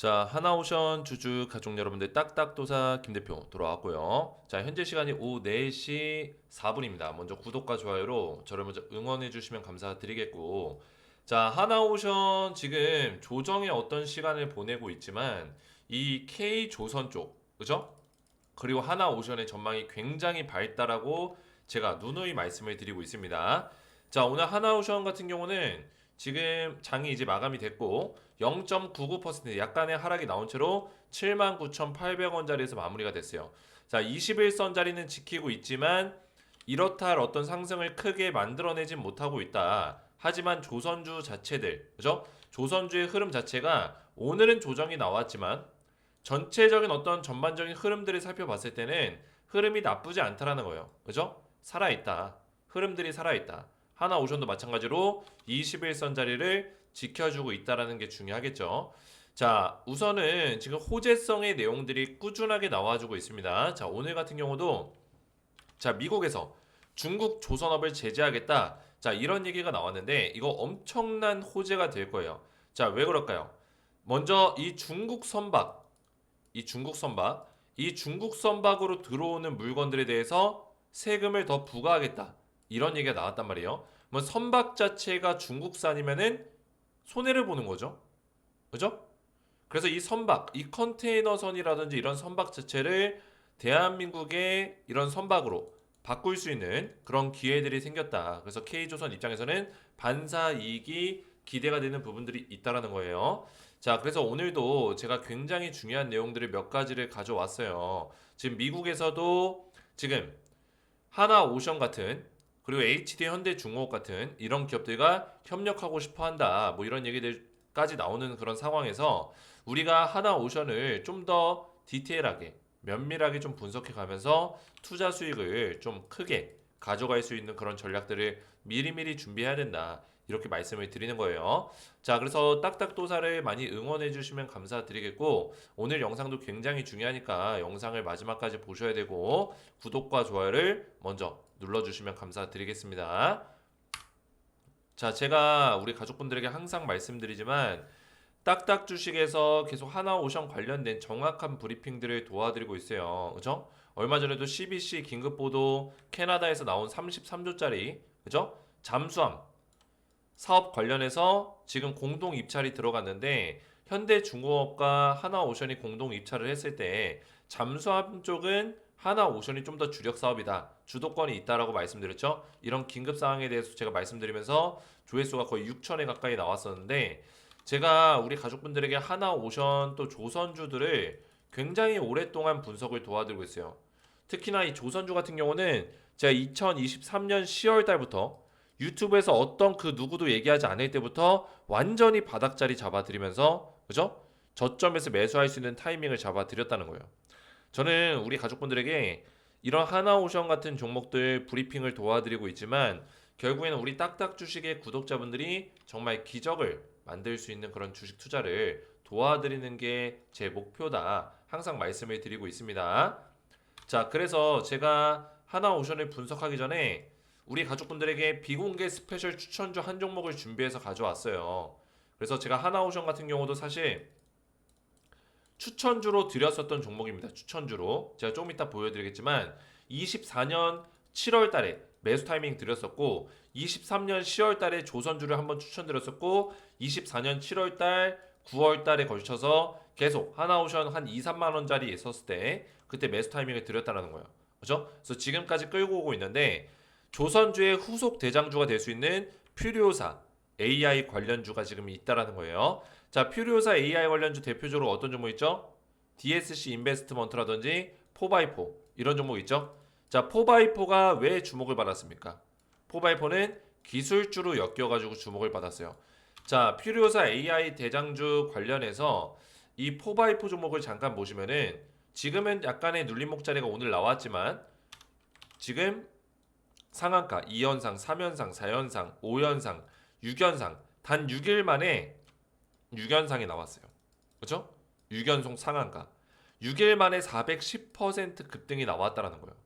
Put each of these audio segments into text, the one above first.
자, 하나오션 주주 가족 여러분들 딱딱도사 김대표 돌아왔고요. 자, 현재 시간이 오후 4시 4분입니다. 먼저 구독과 좋아요로 저를 먼저 응원해 주시면 감사드리겠고, 자, 하나오션 지금 조정의 어떤 시간을 보내고 있지만 이 K조선 쪽, 그죠? 그리고 하나오션의 전망이 굉장히 밝다라고 제가 누누이 말씀을 드리고 있습니다. 자, 오늘 하나오션 같은 경우는 지금 장이 이제 마감이 됐고 0.99% 약간의 하락이 나온 채로 79,800원짜리에서 마무리가 됐어요. 자, 21선짜리는 지키고 있지만 이렇다 할 어떤 상승을 크게 만들어내진 못하고 있다. 하지만 조선주 자체들, 그죠? 조선주의 흐름 자체가 오늘은 조정이 나왔지만 전체적인 어떤 전반적인 흐름들을 살펴봤을 때는 흐름이 나쁘지 않다라는 거예요. 그죠? 살아있다. 흐름들이 살아있다. 하나오션도 마찬가지로 21선 자리를 지켜주고 있다라는 게 중요하겠죠. 자, 우선은 지금 호재성의 내용들이 꾸준하게 나와주고 있습니다. 자, 오늘 같은 경우도 자, 미국에서 중국 조선업을 제재하겠다. 자, 이런 얘기가 나왔는데 이거 엄청난 호재가 될 거예요. 자, 왜 그럴까요? 먼저 이 중국 선박으로 들어오는 물건들에 대해서 세금을 더 부과하겠다. 이런 얘기가 나왔단 말이에요. 뭐 선박 자체가 중국산이면은 손해를 보는 거죠. 그죠? 그래서 이 선박, 이 컨테이너선이라든지 이런 선박 자체를 대한민국의 이런 선박으로 바꿀 수 있는 그런 기회들이 생겼다. 그래서 K조선 입장에서는 반사 이익이 기대가 되는 부분들이 있다라는 거예요. 자, 그래서 오늘도 제가 굉장히 중요한 내용들을 몇 가지를 가져왔어요. 지금 미국에서도 지금 하나오션 같은 그리고 HD 현대중공업 같은 이런 기업들과 협력하고 싶어 한다. 뭐 이런 얘기들까지 나오는 그런 상황에서 우리가 하나오션을 좀 더 디테일하게 면밀하게 좀 분석해 가면서 투자 수익을 좀 크게 가져갈 수 있는 그런 전략들을 미리미리 준비해야 된다. 이렇게 말씀을 드리는 거예요. 자, 그래서 딱딱도사를 많이 응원해 주시면 감사드리겠고, 오늘 영상도 굉장히 중요하니까 영상을 마지막까지 보셔야 되고, 구독과 좋아요를 먼저 눌러주시면 감사드리겠습니다. 자, 제가 우리 가족분들에게 항상 말씀드리지만, 딱딱 주식에서 계속 하나오션 관련된 정확한 브리핑들을 도와드리고 있어요. 그죠? 얼마 전에도 CBC 긴급보도 캐나다에서 나온 33조짜리, 그죠? 잠수함 사업 관련해서 지금 공동 입찰이 들어갔는데 현대중공업과 하나오션이 공동 입찰을 했을 때 잠수함 쪽은 하나오션이 좀 더 주력 사업이다. 주도권이 있다라고 말씀드렸죠. 이런 긴급 사항에 대해서 제가 말씀드리면서 조회수가 거의 6천에 가까이 나왔었는데 제가 우리 가족분들에게 하나오션 또 조선주들을 굉장히 오랫동안 분석을 도와드리고 있어요. 특히나 이 조선주 같은 경우는 제가 2023년 10월 달부터 유튜브에서 어떤 그 누구도 얘기하지 않을 때부터 완전히 바닥자리 잡아드리면서 그죠? 저점에서 매수할 수 있는 타이밍을 잡아드렸다는 거예요. 저는 우리 가족분들에게 이런 하나오션 같은 종목들 브리핑을 도와드리고 있지만 결국에는 우리 딱딱 주식의 구독자분들이 정말 기적을 만들 수 있는 그런 주식 투자를 도와드리는 게 제 목표다. 항상 말씀을 드리고 있습니다. 자, 그래서 제가 하나오션을 분석하기 전에 우리 가족분들에게 비공개 스페셜 추천주 한 종목을 준비해서 가져왔어요. 그래서 제가 하나오션 같은 경우도 사실 추천주로 드렸었던 종목입니다. 추천주로. 제가 조금 이따 보여드리겠지만 24년 7월 달에 매수 타이밍 드렸었고 23년 10월 달에 조선주를 한번 추천드렸었고 24년 7월 달 9월 달에 걸쳐서 계속 하나오션 한 2, 3만 원짜리 있었을 때 그때 매수 타이밍을 드렸다는 거예요. 그죠? 그래서 지금까지 끌고 오고 있는데 조선주의 후속 대장주가 될 수 있는 퓨리오사 AI 관련주가 지금 있다라는 거예요. 자, 퓨리오사 AI 관련주 대표적으로 어떤 종목 있죠? DSC 인베스트먼트라든지 포바이포 이런 종목 있죠? 자, 포바이포가 왜 주목을 받았습니까? 포바이포는 기술주로 엮여가지고 주목을 받았어요. 자, 퓨리오사 AI 대장주 관련해서 이 포바이포 종목을 잠깐 보시면은 지금은 약간의 눌림목 자리가 오늘 나왔지만 지금 상한가 2연상, 3연상, 4연상, 5연상, 6연상 단 6일 만에 6연상이 나왔어요. 그죠? 6연속 상한가. 6일 만에 410% 급등이 나왔다라는 거예요.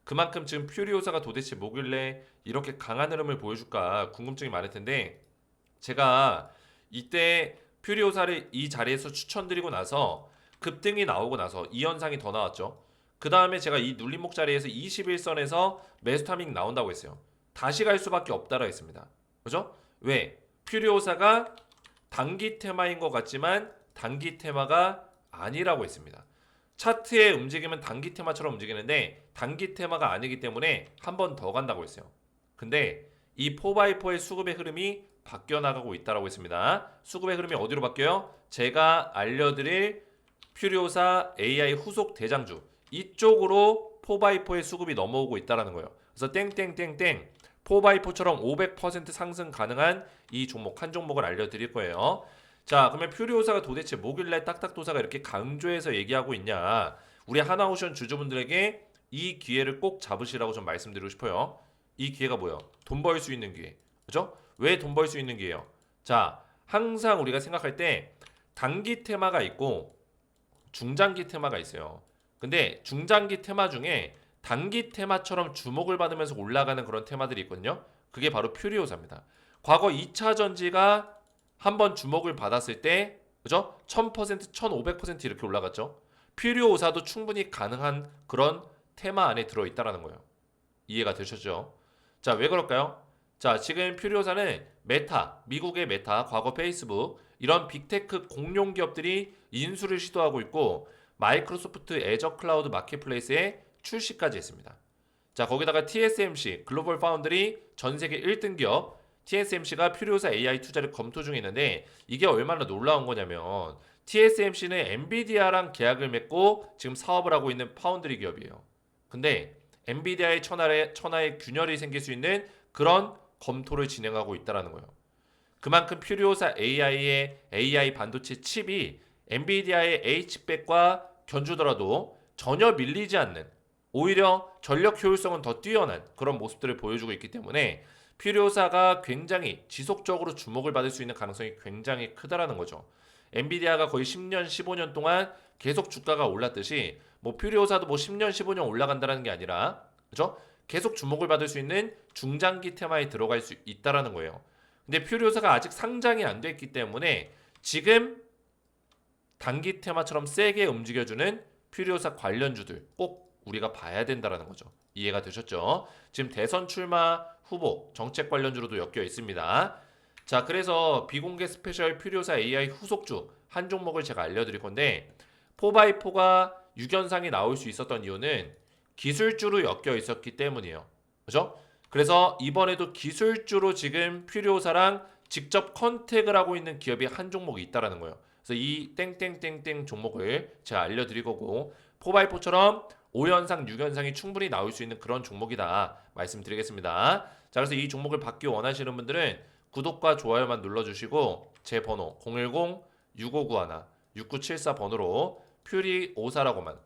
그만큼 지금 퓨리오사가 도대체 뭐길래 이렇게 강한 흐름을 보여줄까 궁금증이 많을 텐데 제가 이때 퓨리오사를 이 자리에서 추천드리고 나서 급등이 나오고 나서 이 현상이 더 나왔죠. 그 다음에 제가 이 눌림목 자리에서 21선에서 매수 타이밍 나온다고 했어요. 다시 갈 수밖에 없다고 했습니다. 그죠? 왜? 퓨리오사가 단기 테마인 것 같지만 단기 테마가 아니라고 했습니다. 차트의 움직임은 단기 테마처럼 움직이는데 단기 테마가 아니기 때문에 한 번 더 간다고 했어요. 근데 이 4x4의 수급의 흐름이 바뀌어 나가고 있다고 했습니다. 수급의 흐름이 어디로 바뀌어요? 제가 알려드릴 퓨리오사 AI 후속 대장주 이쪽으로 4x4의 수급이 넘어오고 있다는 거예요. 그래서 땡땡땡땡 4x4처럼 500% 상승 가능한 이 종목 한 종목을 알려드릴 거예요. 자, 그러면 퓨리오사가 도대체 뭐길래 딱딱도사가 이렇게 강조해서 얘기하고 있냐? 우리 하나오션 주주분들에게 이 기회를 꼭 잡으시라고 좀 말씀드리고 싶어요. 이 기회가 뭐예요? 돈 벌 수 있는 기회. 그죠? 왜 돈 벌 수 있는 기회예요? 자, 항상 우리가 생각할 때 단기 테마가 있고 중장기 테마가 있어요. 근데 중장기 테마 중에 단기 테마처럼 주목을 받으면서 올라가는 그런 테마들이 있거든요. 그게 바로 퓨리오사입니다. 과거 2차 전지가 한번 주목을 받았을 때 그죠? 1000%, 1500% 이렇게 올라갔죠. 퓨리오사도 충분히 가능한 그런 테마 안에 들어있다라는 거예요. 이해가 되셨죠? 자, 왜 그럴까요? 자, 지금 퓨리오사는 메타, 미국의 메타, 과거 페이스북 이런 빅테크 공룡 기업들이 인수를 시도하고 있고 마이크로소프트 애저 클라우드 마켓플레이스에 출시까지 했습니다. 자, 거기다가 TSMC, 글로벌 파운드리 전 세계 1등 기업 TSMC가 퓨리오사 AI 투자를 검토 중에 있는데 이게 얼마나 놀라운 거냐면 TSMC는 엔비디아랑 계약을 맺고 지금 사업을 하고 있는 파운드리 기업이에요. 근데 엔비디아의 천하의 균열이 생길 수 있는 그런 검토를 진행하고 있다는 거예요. 그만큼 퓨리오사 AI의 AI 반도체 칩이 엔비디아의 H백과 견주더라도 전혀 밀리지 않는 오히려 전력 효율성은 더 뛰어난 그런 모습들을 보여주고 있기 때문에 퓨리오사가 굉장히 지속적으로 주목을 받을 수 있는 가능성이 굉장히 크다라는 거죠. 엔비디아가 거의 10년, 15년 동안 계속 주가가 올랐듯이 뭐 퓨리오사도 뭐 10년, 15년 올라간다는 게 아니라 그죠? 계속 주목을 받을 수 있는 중장기 테마에 들어갈 수 있다라는 거예요. 근데 퓨리오사가 아직 상장이 안 됐기 때문에 지금 단기 테마처럼 세게 움직여주는 퓨리오사 관련주들 꼭 우리가 봐야 된다라는 거죠. 이해가 되셨죠? 지금 대선 출마 후보 정책 관련주로도 엮여 있습니다. 자, 그래서 비공개 스페셜 퓨리오사 AI 후속주 한 종목을 제가 알려드릴 건데 4x4가 유견상이 나올 수 있었던 이유는 기술주로 엮여 있었기 때문이에요. 그죠? 그래서 이번에도 기술주로 지금 퓨리오사랑 직접 컨택을 하고 있는 기업이 한 종목이 있다라는 거예요. 그래서 이 땡땡땡땡 종목을 제가 알려드릴 거고 4x4처럼 5연상, 6연상이 충분히 나올 수 있는 그런 종목이다 말씀드리겠습니다. 자, 그래서 이 종목을 받기 원하시는 분들은 구독과 좋아요만 눌러주시고 제 번호 010-6591-6974 번호로 퓨리오사라고만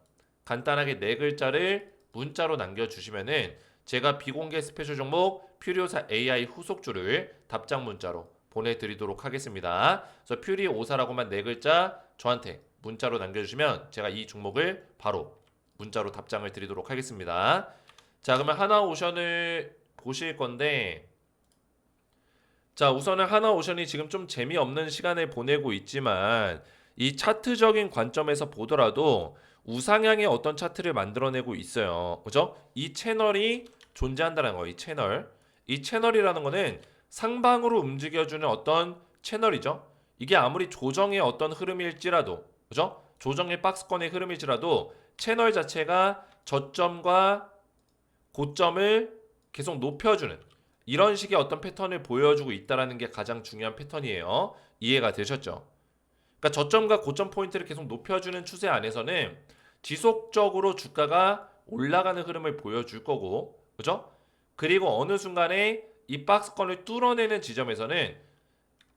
간단하게 네 글자를 문자로 남겨주시면은 제가 비공개 스페셜 종목 퓨리오사 AI 후속주를 답장 문자로 보내드리도록 하겠습니다. 그래서 퓨리오사라고만 네 글자 저한테 문자로 남겨주시면 제가 이 종목을 바로 문자로 답장을 드리도록 하겠습니다. 자, 그러면 하나오션을 보실 건데 자, 우선은 하나오션이 지금 좀 재미없는 시간을 보내고 있지만 이 차트적인 관점에서 보더라도 우상향의 어떤 차트를 만들어내고 있어요. 그죠? 이 채널이 존재한다는 거예요. 이 채널. 이 채널이라는 거는 상방으로 움직여주는 어떤 채널이죠. 이게 아무리 조정의 어떤 흐름일지라도, 그죠? 조정의 박스권의 흐름일지라도 채널 자체가 저점과 고점을 계속 높여주는 이런 식의 어떤 패턴을 보여주고 있다는 게 가장 중요한 패턴이에요. 이해가 되셨죠? 그러니까 저점과 고점 포인트를 계속 높여주는 추세 안에서는 지속적으로 주가가 올라가는 흐름을 보여줄 거고, 그죠? 그리고 어느 순간에 이 박스권을 뚫어내는 지점에서는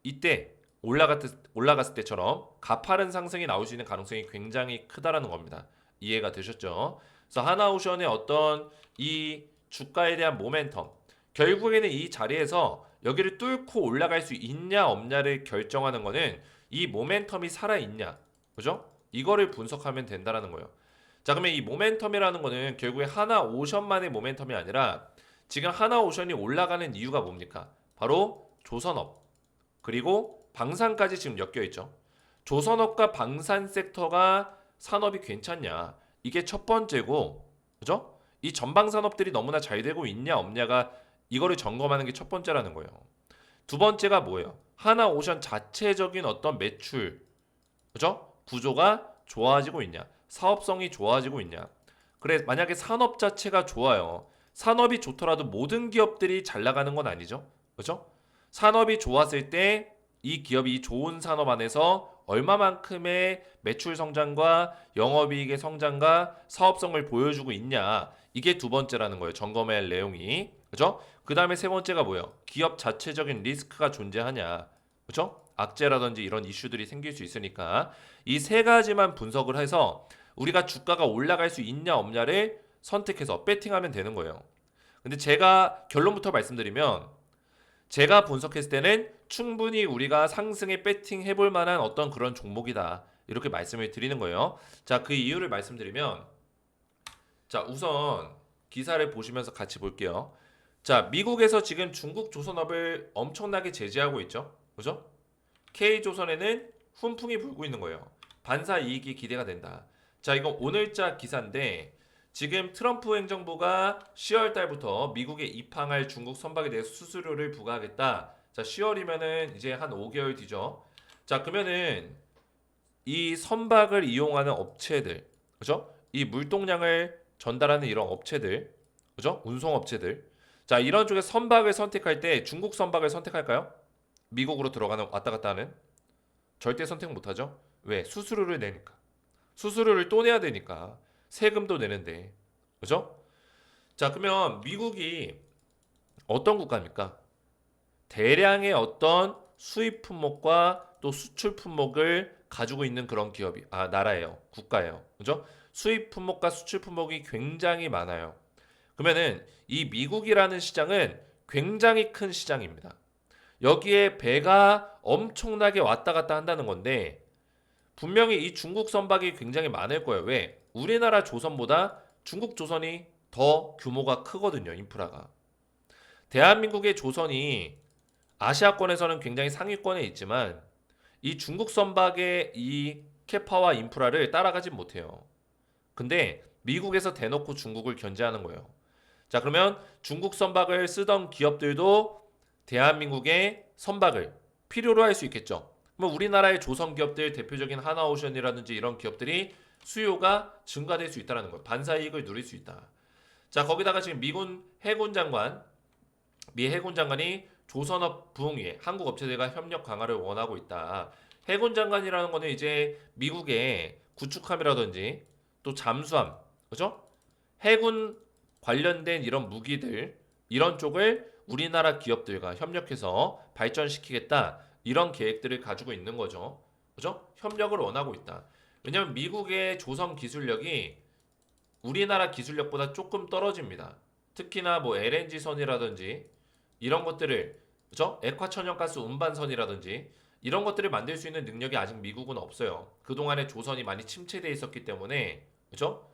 이때 올라갔을 때처럼 가파른 상승이 나올 수 있는 가능성이 굉장히 크다라는 겁니다. 이해가 되셨죠? 그래서 하나오션의 어떤 이 주가에 대한 모멘텀, 결국에는 이 자리에서 여기를 뚫고 올라갈 수 있냐 없냐를 결정하는 거는 이 모멘텀이 살아있냐, 그죠? 이거를 분석하면 된다라는 거예요. 자, 그러면 이 모멘텀이라는 거는 결국에 하나오션만의 모멘텀이 아니라 지금 하나오션이 올라가는 이유가 뭡니까? 바로 조선업 그리고 방산까지 지금 엮여 있죠. 조선업과 방산 섹터가 산업이 괜찮냐? 이게 첫 번째고, 그죠? 이 전방 산업들이 너무나 잘 되고 있냐 없냐가 이거를 점검하는 게 첫 번째라는 거예요. 두 번째가 뭐예요? 하나오션 자체적인 어떤 매출, 그죠? 구조가 좋아지고 있냐? 사업성이 좋아지고 있냐? 그래, 만약에 산업 자체가 좋아요. 산업이 좋더라도 모든 기업들이 잘 나가는 건 아니죠. 그죠? 산업이 좋았을 때 이 기업이 이 좋은 산업 안에서 얼마만큼의 매출 성장과 영업이익의 성장과 사업성을 보여주고 있냐. 이게 두 번째라는 거예요. 점검해야 할 내용이. 그죠? 그 다음에 세 번째가 뭐예요? 기업 자체적인 리스크가 존재하냐. 그죠? 악재라든지 이런 이슈들이 생길 수 있으니까 이 세 가지만 분석을 해서 우리가 주가가 올라갈 수 있냐 없냐를 선택해서 배팅하면 되는 거예요. 근데 제가 결론부터 말씀드리면 제가 분석했을 때는 충분히 우리가 상승에 배팅해 볼 만한 어떤 그런 종목이다. 이렇게 말씀을 드리는 거예요. 자, 그 이유를 말씀드리면 자, 우선 기사를 보시면서 같이 볼게요. 자, 미국에서 지금 중국 조선업을 엄청나게 제재하고 있죠. 그죠? K조선에는 훈풍이 불고 있는 거예요. 반사 이익이 기대가 된다. 자, 이건 오늘자 기사인데 지금 트럼프 행정부가 10월 달부터 미국에 입항할 중국 선박에 대해 수수료를 부과하겠다. 자, 10월이면은 이제 한 5개월 뒤죠. 자, 그러면은 이 선박을 이용하는 업체들, 그죠? 이 물동량을 전달하는 이런 업체들, 그죠? 운송업체들. 자, 이런 쪽에 선박을 선택할 때 중국 선박을 선택할까요? 미국으로 들어가는 왔다 갔다 하는? 절대 선택 못하죠. 왜? 수수료를 내니까. 수수료를 또 내야 되니까. 세금도 내는데. 그죠? 자, 그러면 미국이 어떤 국가입니까? 대량의 어떤 수입 품목과 또 수출 품목을 가지고 있는 그런 기업이 나라예요. 국가예요. 그죠? 수입 품목과 수출 품목이 굉장히 많아요. 그러면은 이 미국이라는 시장은 굉장히 큰 시장입니다. 여기에 배가 엄청나게 왔다 갔다 한다는 건데 분명히 이 중국 선박이 굉장히 많을 거예요. 왜? 우리나라 조선보다 중국 조선이 더 규모가 크거든요. 인프라가. 대한민국의 조선이 아시아권에서는 굉장히 상위권에 있지만 이 중국 선박의 이 캐파와 인프라를 따라가지 못해요. 근데 미국에서 대놓고 중국을 견제하는 거예요. 자, 그러면 중국 선박을 쓰던 기업들도 대한민국의 선박을 필요로 할 수 있겠죠. 그럼 우리나라의 조선 기업들 대표적인 하나오션이라든지 이런 기업들이 수요가 증가될 수 있다는 거예요. 반사이익을 누릴 수 있다. 자, 거기다가 지금 미군 해군 장관, 미 해군 장관이 조선업 부흥위에 한국 업체들과 협력 강화를 원하고 있다. 해군 장관이라는 거는 이제 미국의 구축함이라든지 또 잠수함, 그죠? 해군 관련된 이런 무기들 이런 쪽을 우리나라 기업들과 협력해서 발전시키겠다. 이런 계획들을 가지고 있는 거죠. 그죠? 협력을 원하고 있다. 왜냐하면 미국의 조선 기술력이 우리나라 기술력보다 조금 떨어집니다. 특히나 뭐 LNG 선이라든지 이런 것들을 그죠? 액화천연가스 운반선이라든지 이런 것들을 만들 수 있는 능력이 아직 미국은 없어요. 그동안에 조선이 많이 침체되어 있었기 때문에 그죠?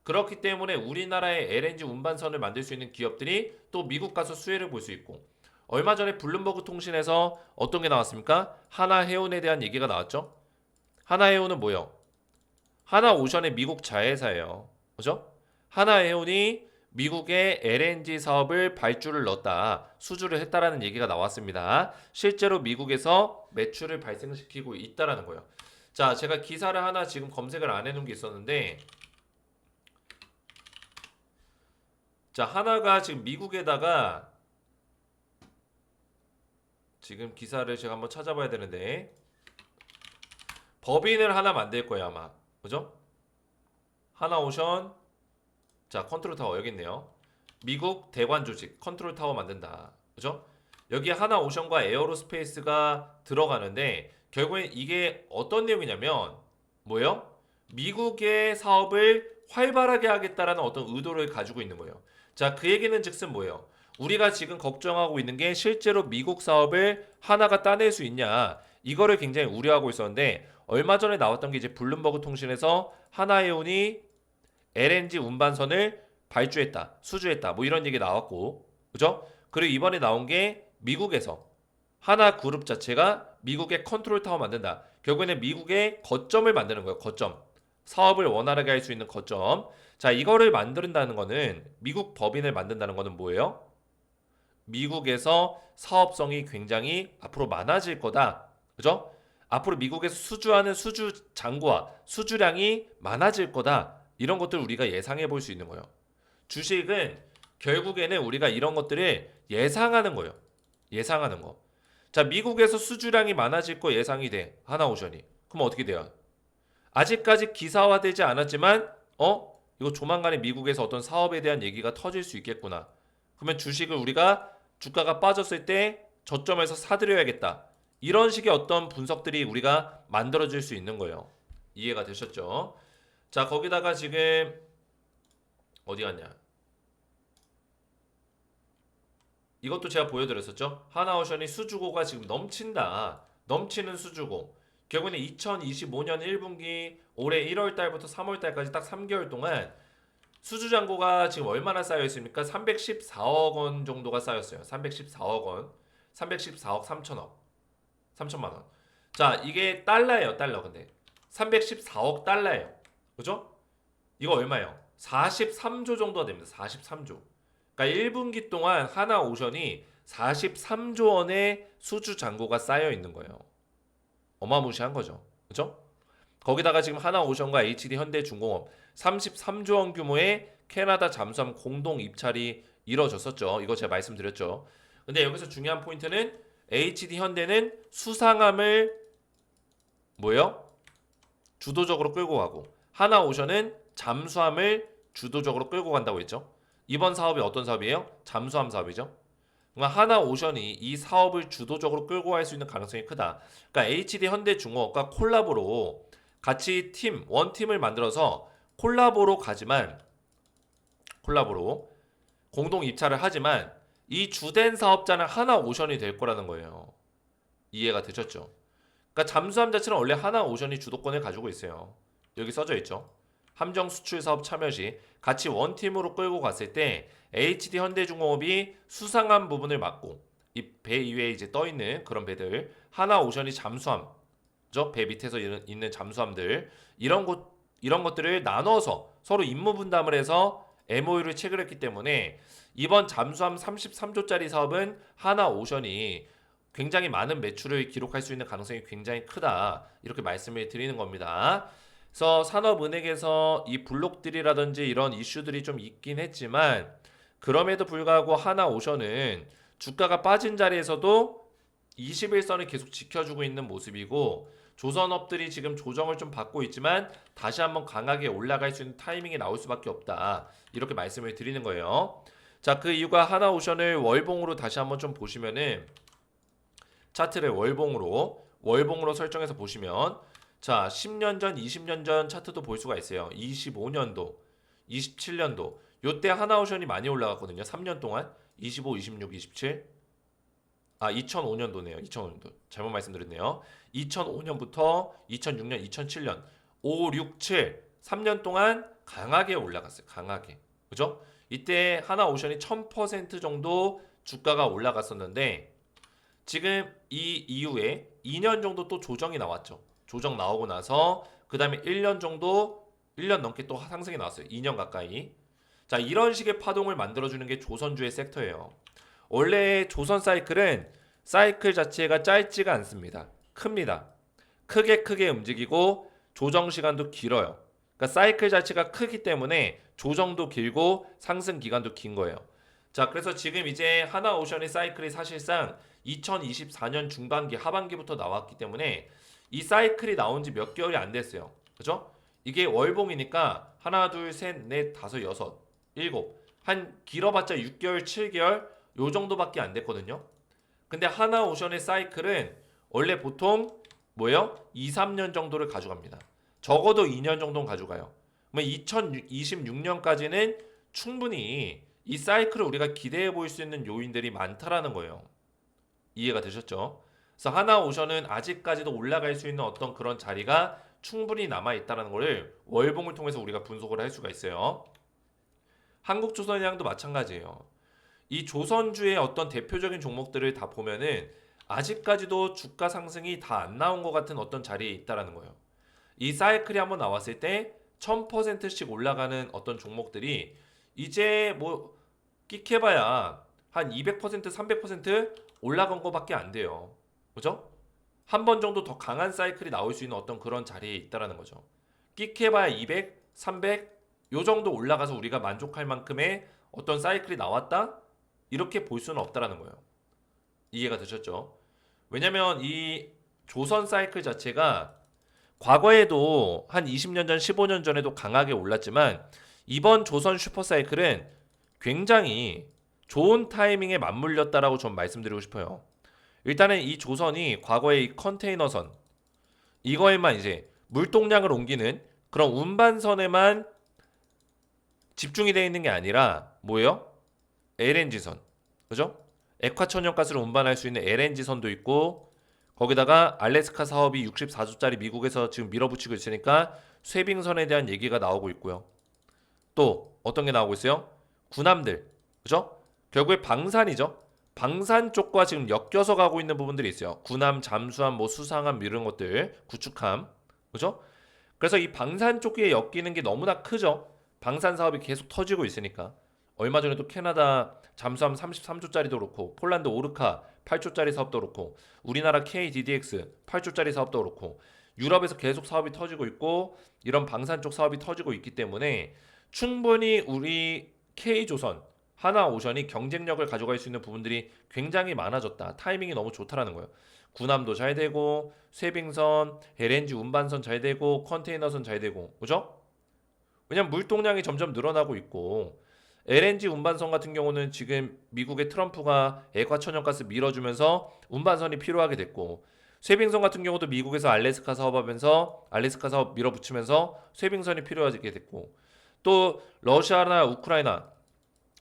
그렇기 때문에 우리나라의 LNG 운반선을 만들 수 있는 기업들이 또 미국 가서 수혜를 볼 수 있고 얼마 전에 블룸버그 통신에서 어떤 게 나왔습니까? 하나해운에 대한 얘기가 나왔죠. 하나해운은 뭐예요? 하나오션의 미국 자회사예요. 그죠? 하나해운이 미국의 LNG 사업을 발주를 넣었다. 수주를 했다라는 얘기가 나왔습니다. 실제로 미국에서 매출을 발생시키고 있다라는 거예요. 자, 제가 기사를 하나 지금 검색을 안 해놓은 게 있었는데 자, 하나가 지금 미국에다가 지금 기사를 제가 한번 찾아봐야 되는데 법인을 하나 만들 거예요 아마. 그죠? 하나오션 자 컨트롤 타워 여기 있네요. 미국 대관 조직 컨트롤 타워 만든다. 그죠? 여기에 하나오션과 에어로스페이스가 들어가는데 결국엔 이게 어떤 내용이냐면 뭐예요? 미국의 사업을 활발하게 하겠다라는 어떤 의도를 가지고 있는 거예요. 자, 그 얘기는 즉슨 뭐예요? 우리가 지금 걱정하고 있는 게 실제로 미국 사업을 하나가 따낼 수 있냐 이거를 굉장히 우려하고 있었는데 얼마 전에 나왔던 게 이제 블룸버그 통신에서 하나해운이 LNG 운반선을 발주했다, 수주했다 뭐 이런 얘기 나왔고 그죠? 그리고 이번에 나온 게 미국에서 하나 그룹 자체가 미국의 컨트롤 타워 만든다. 결국에는 미국의 거점을 만드는 거예요. 거점. 사업을 원활하게 할 수 있는 거점. 자, 이거를 만든다는 거는 미국 법인을 만든다는 거는 뭐예요? 미국에서 사업성이 굉장히 앞으로 많아질 거다. 그죠? 앞으로 미국에서 수주하는 수주 잔고와 수주량이 많아질 거다. 이런 것들 우리가 예상해 볼 수 있는 거예요. 주식은 결국에는 우리가 이런 것들을 예상하는 거예요. 예상하는 거. 자, 미국에서 수주량이 많아질 거 예상이 돼. 하나오션이. 그럼 어떻게 돼요? 아직까지 기사화되지 않았지만 이거 조만간에 미국에서 어떤 사업에 대한 얘기가 터질 수 있겠구나. 그러면 주식을 우리가 주가가 빠졌을 때 저점에서 사들여야겠다. 이런 식의 어떤 분석들이 우리가 만들어질 수 있는 거예요. 이해가 되셨죠? 자, 거기다가 지금 어디 갔냐? 이것도 제가 보여드렸었죠. 하나오션이 수주고가 지금 넘친다. 넘치는 수주고. 결국에는 2025년 1분기 올해 1월 달부터 3월 달까지 딱 3개월 동안 수주 잔고가 지금 얼마나 쌓여 있습니까? 314억 원 정도가 쌓였어요. 314억 원. 314억 3천억. 3천만 원. 자, 이게 달러예요, 달러. 근데 314억 달러예요. 그죠? 이거 얼마예요? 43조 정도가 됩니다. 43조. 그러니까 1분기 동안 하나오션이 43조 원의 수주 잔고가 쌓여 있는 거예요. 어마무시한 거죠. 그죠? 거기다가 지금 하나오션과 HD 현대중공업 33조 원 규모의 캐나다 잠수함 공동 입찰이 이뤄졌었죠. 이거 제가 말씀드렸죠. 근데 여기서 중요한 포인트는 HD 현대는 수상함을 뭐예요? 주도적으로 끌고 가고 하나오션은 잠수함을 주도적으로 끌고 간다고 했죠. 이번 사업이 어떤 사업이에요? 잠수함 사업이죠. 그러니까 하나오션이 이 사업을 주도적으로 끌고 갈 수 있는 가능성이 크다. 그러니까 HD 현대중공업과 콜라보로 같이 원팀을 만들어서 콜라보로 가지만 콜라보로 공동 입찰을 하지만 이 주된 사업자는 하나오션이 될 거라는 거예요. 이해가 되셨죠? 그러니까 잠수함 자체는 원래 하나오션이 주도권을 가지고 있어요. 여기 써져 있죠. 함정 수출 사업 참여 시 같이 원팀으로 끌고 갔을 때 HD 현대중공업이 수상한 부분을 맡고 이 배 위에 이제 떠 있는 그런 배들 하나오션이 잠수함, 그죠? 배 밑에서 있는 잠수함들 이런 것들을 나눠서 서로 임무 분담을 해서 MOU를 체결했기 때문에 이번 잠수함 33조짜리 사업은 하나오션이 굉장히 많은 매출을 기록할 수 있는 가능성이 굉장히 크다. 이렇게 말씀을 드리는 겁니다. 그래서 산업은행에서 이 블록들이라든지 이런 이슈들이 좀 있긴 했지만 그럼에도 불구하고 하나오션은 주가가 빠진 자리에서도 21선을 계속 지켜주고 있는 모습이고 조선업들이 지금 조정을 좀 받고 있지만 다시 한번 강하게 올라갈 수 있는 타이밍이 나올 수밖에 없다. 이렇게 말씀을 드리는 거예요. 자, 그 이유가 하나오션을 월봉으로 다시 한번 좀 보시면은 차트를 월봉으로 설정해서 보시면 자, 10년 전, 20년 전 차트도 볼 수가 있어요. 25년도, 27년도. 요때 하나오션이 많이 올라갔거든요. 3년 동안. 25, 26, 27. 2005년도네요. 2005년도. 잘못 말씀드렸네요. 2005년부터 2006년, 2007년. 5, 6, 7. 3년 동안 강하게 올라갔어요. 강하게. 그죠? 이때 하나오션이 1000% 정도 주가가 올라갔었는데 지금 이 이후에 2년 정도 또 조정이 나왔죠. 조정 나오고 나서 그 다음에 1년 정도 1년 넘게 또 상승이 나왔어요. 2년 가까이. 자, 이런 식의 파동을 만들어주는 게 조선주의 섹터예요. 원래 조선 사이클은 사이클 자체가 짧지가 않습니다. 큽니다. 크게 움직이고 조정 시간도 길어요. 그러니까 사이클 자체가 크기 때문에 조정도 길고 상승 기간도 긴 거예요. 자, 그래서 지금 이제 하나오션의 사이클이 사실상 2024년 중반기 하반기부터 나왔기 때문에 이 사이클이 나온 지 몇 개월이 안 됐어요. 그죠? 이게 월봉이니까 하나, 둘, 셋, 넷, 다섯, 여섯, 일곱. 한 길어봤자 6개월, 7개월 요 정도밖에 안 됐거든요. 근데 하나오션의 사이클은 원래 보통 뭐예요? 2, 3년 정도를 가져갑니다. 적어도 2년 정도는 가져가요. 그러면 2026년까지는 충분히 이 사이클을 우리가 기대해 볼 수 있는 요인들이 많다라는 거예요. 이해가 되셨죠? 그래서 하나오션은 아직까지도 올라갈 수 있는 어떤 그런 자리가 충분히 남아 있다는 것을 월봉을 통해서 우리가 분석을 할 수가 있어요. 한국조선해양도 마찬가지예요. 이 조선주의 어떤 대표적인 종목들을 다 보면은 아직까지도 주가 상승이 다 안 나온 것 같은 어떤 자리에 있다라는 거예요. 이 사이클이 한번 나왔을 때 1000%씩 올라가는 어떤 종목들이 이제 뭐 끽해봐야 한 200%, 300% 올라간 거밖에 안 돼요. 그죠? 한 번 정도 더 강한 사이클이 나올 수 있는 어떤 그런 자리에 있다라는 거죠. 끽해봐야 200, 300, 요 정도 올라가서 우리가 만족할 만큼의 어떤 사이클이 나왔다? 이렇게 볼 수는 없다라는 거예요. 이해가 되셨죠? 왜냐면 이 조선 사이클 자체가 과거에도 한 20년 전, 15년 전에도 강하게 올랐지만 이번 조선 슈퍼 사이클은 굉장히 좋은 타이밍에 맞물렸다라고 좀 말씀드리고 싶어요. 일단은 이 조선이 과거의 이 컨테이너선 이거에만 이제 물동량을 옮기는 그런 운반선에만 집중이 되어 있는 게 아니라 뭐예요? LNG선. 그죠? 액화천연가스를 운반할 수 있는 LNG선도 있고 거기다가 알래스카 사업이 64조짜리 미국에서 지금 밀어붙이고 있으니까 쇠빙선에 대한 얘기가 나오고 있고요. 또 어떤 게 나오고 있어요? 군함들. 그죠? 결국에 방산이죠. 방산 쪽과 지금 엮여서 가고 있는 부분들이 있어요. 군함, 잠수함, 뭐 수상함 이런 것들, 구축함. 그죠? 그래서 이 방산 쪽에 엮이는 게 너무나 크죠. 방산 사업이 계속 터지고 있으니까. 얼마 전에도 캐나다 잠수함 33조짜리도 그렇고 폴란드 오르카 8조짜리 사업도 그렇고 우리나라 KDDX 8조짜리 사업도 그렇고 유럽에서 계속 사업이 터지고 있고 이런 방산 쪽 사업이 터지고 있기 때문에 충분히 우리 K조선 하나오션이 경쟁력을 가져갈 수 있는 부분들이 굉장히 많아졌다. 타이밍이 너무 좋다라는 거예요. 군함도 잘 되고 쇠빙선, LNG 운반선 잘 되고 컨테이너선 잘 되고 그죠? 왜냐면 물동량이 점점 늘어나고 있고 LNG 운반선 같은 경우는 지금 미국의 트럼프가 액화천연가스 밀어주면서 운반선이 필요하게 됐고 쇠빙선 같은 경우도 미국에서 알래스카 사업하면서 알래스카 사업 밀어붙이면서 쇠빙선이 필요하게 됐고 또 러시아나 우크라이나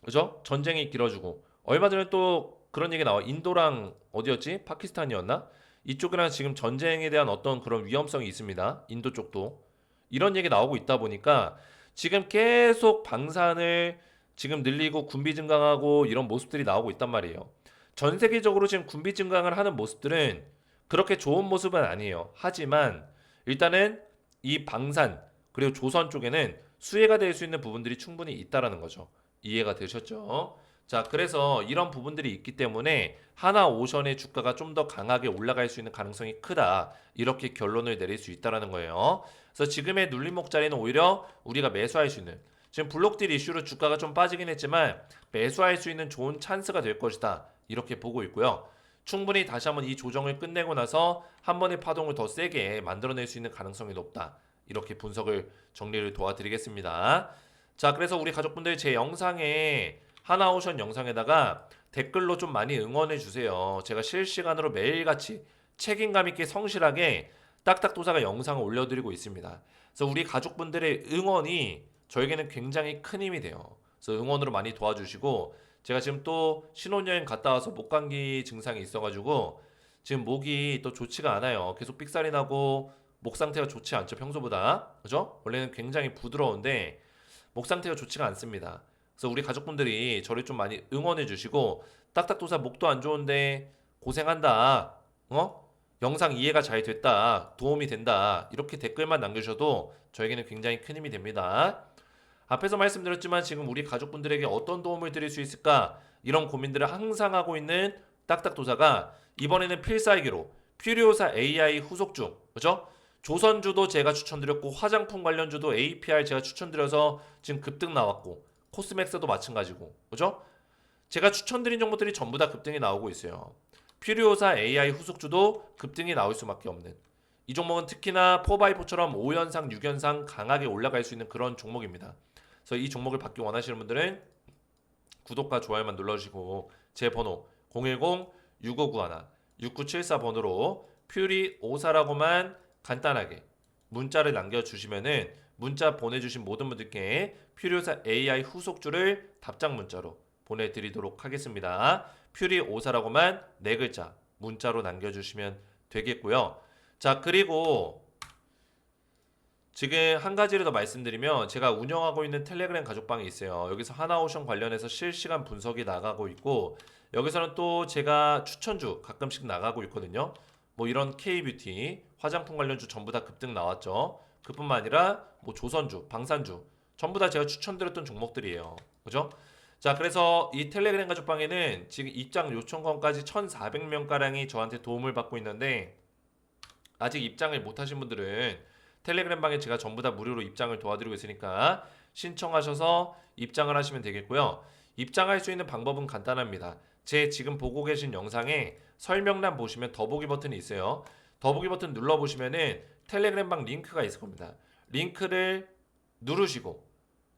그죠? 전쟁이 길어지고 얼마 전에 또 그런 얘기 나와 인도랑 어디였지? 파키스탄이었나? 이쪽이랑 지금 전쟁에 대한 어떤 그런 위험성이 있습니다. 인도 쪽도 이런 얘기 나오고 있다 보니까 지금 계속 방산을 지금 늘리고 군비 증강하고 이런 모습들이 나오고 있단 말이에요. 전 세계적으로 지금 군비 증강을 하는 모습들은 그렇게 좋은 모습은 아니에요. 하지만 일단은 이 방산 그리고 조선 쪽에는 수혜가 될 수 있는 부분들이 충분히 있다라는 거죠. 이해가 되셨죠? 자, 그래서 이런 부분들이 있기 때문에 하나오션의 주가가 좀 더 강하게 올라갈 수 있는 가능성이 크다. 이렇게 결론을 내릴 수 있다라는 거예요. 그래서 지금의 눌림목 자리는 오히려 우리가 매수할 수 있는 지금 블록딜 이슈로 주가가 좀 빠지긴 했지만 매수할 수 있는 좋은 찬스가 될 것이다. 이렇게 보고 있고요. 충분히 다시 한번 이 조정을 끝내고 나서 한 번의 파동을 더 세게 만들어낼 수 있는 가능성이 높다. 이렇게 분석을 정리를 도와드리겠습니다. 자, 그래서 우리 가족분들 제 영상에 하나오션 영상에다가 댓글로 좀 많이 응원해 주세요. 제가 실시간으로 매일같이 책임감 있게 성실하게 딱딱도사가 영상을 올려드리고 있습니다. 그래서 우리 가족분들의 응원이 저에게는 굉장히 큰 힘이 돼요. 그래서 응원으로 많이 도와주시고 제가 지금 또 신혼여행 갔다 와서 목감기 증상이 있어가지고 지금 목이 또 좋지가 않아요. 계속 삑살이 나고 목 상태가 좋지 않죠, 평소보다. 그죠? 원래는 굉장히 부드러운데 목 상태가 좋지가 않습니다. 그래서 우리 가족분들이 저를 좀 많이 응원해 주시고 딱딱도사 목도 안 좋은데 고생한다. 어? 영상 이해가 잘 됐다. 도움이 된다. 이렇게 댓글만 남겨주셔도 저에게는 굉장히 큰 힘이 됩니다. 앞에서 말씀드렸지만 지금 우리 가족분들에게 어떤 도움을 드릴 수 있을까? 이런 고민들을 항상 하고 있는 딱딱도사가 이번에는 필살기로 퓨리오사 AI 후속중, 그죠? 조선주도 제가 추천드렸고 화장품 관련주도 APR 제가 추천드려서 지금 급등 나왔고 코스맥스도 마찬가지고, 그죠? 제가 추천드린 종목들이 전부 다 급등이 나오고 있어요. 퓨리오사 AI 후속주도 급등이 나올 수밖에 없는 이 종목은 특히나 4x4처럼 5연상, 6연상 강하게 올라갈 수 있는 그런 종목입니다. 그래서 이 종목을 받기 원하시는 분들은 구독과 좋아요만 눌러주시고 제 번호 010-6591-6974 번호로 퓨리오사라고만 간단하게 문자를 남겨주시면은 문자 보내주신 모든 분들께 퓨리오사 AI 후속주를 답장 문자로 보내드리도록 하겠습니다. 퓨리오사라고만 네 글자 문자로 남겨주시면 되겠고요. 자, 그리고 지금 한 가지를 더 말씀드리면 제가 운영하고 있는 텔레그램 가족방이 있어요. 여기서 하나오션 관련해서 실시간 분석이 나가고 있고 여기서는 또 제가 추천주 가끔씩 나가고 있거든요. 뭐 이런 K뷰티, 화장품 관련주 전부 다 급등 나왔죠. 그뿐만 아니라 뭐 조선주, 방산주 전부 다 제가 추천드렸던 종목들이에요. 그죠? 자, 그래서 이 텔레그램 가족방에는 지금 입장 요청권까지 1,400명가량이 저한테 도움을 받고 있는데 아직 입장을 못 하신 분들은 텔레그램 방에 제가 전부 다 무료로 입장을 도와드리고 있으니까 신청하셔서 입장을 하시면 되겠고요. 입장할 수 있는 방법은 간단합니다. 제 지금 보고 계신 영상에 설명란 보시면 더보기 버튼이 있어요. 더보기 버튼 눌러보시면은 텔레그램 방 링크가 있을 겁니다. 링크를 누르시고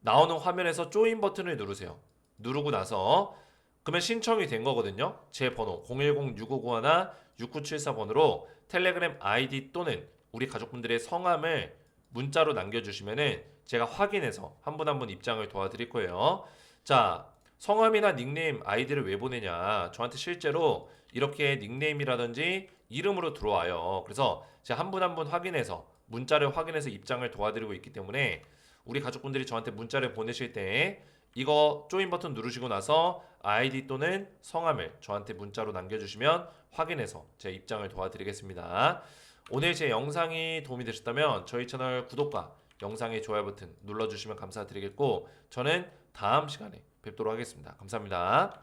나오는 화면에서 조인 버튼을 누르세요. 누르고 나서 그러면 신청이 된 거거든요. 제 번호 010-6591-6974번으로 텔레그램 아이디 또는 우리 가족분들의 성함을 문자로 남겨주시면은 제가 확인해서 한 분 한 분 입장을 도와드릴 거예요. 자, 성함이나 닉네임 아이디를 왜 보내냐? 저한테 실제로 이렇게 닉네임이라든지 이름으로 들어와요. 그래서 제가 한 분 한 분 확인해서 문자를 확인해서 입장을 도와드리고 있기 때문에 우리 가족분들이 저한테 문자를 보내실 때 이거 조인 버튼 누르시고 나서 아이디 또는 성함을 저한테 문자로 남겨주시면 확인해서 제 입장을 도와드리겠습니다. 오늘 제 영상이 도움이 되셨다면 저희 채널 구독과 영상의 좋아요 버튼 눌러주시면 감사드리겠고 저는 다음 시간에 뵙도록 하겠습니다. 감사합니다.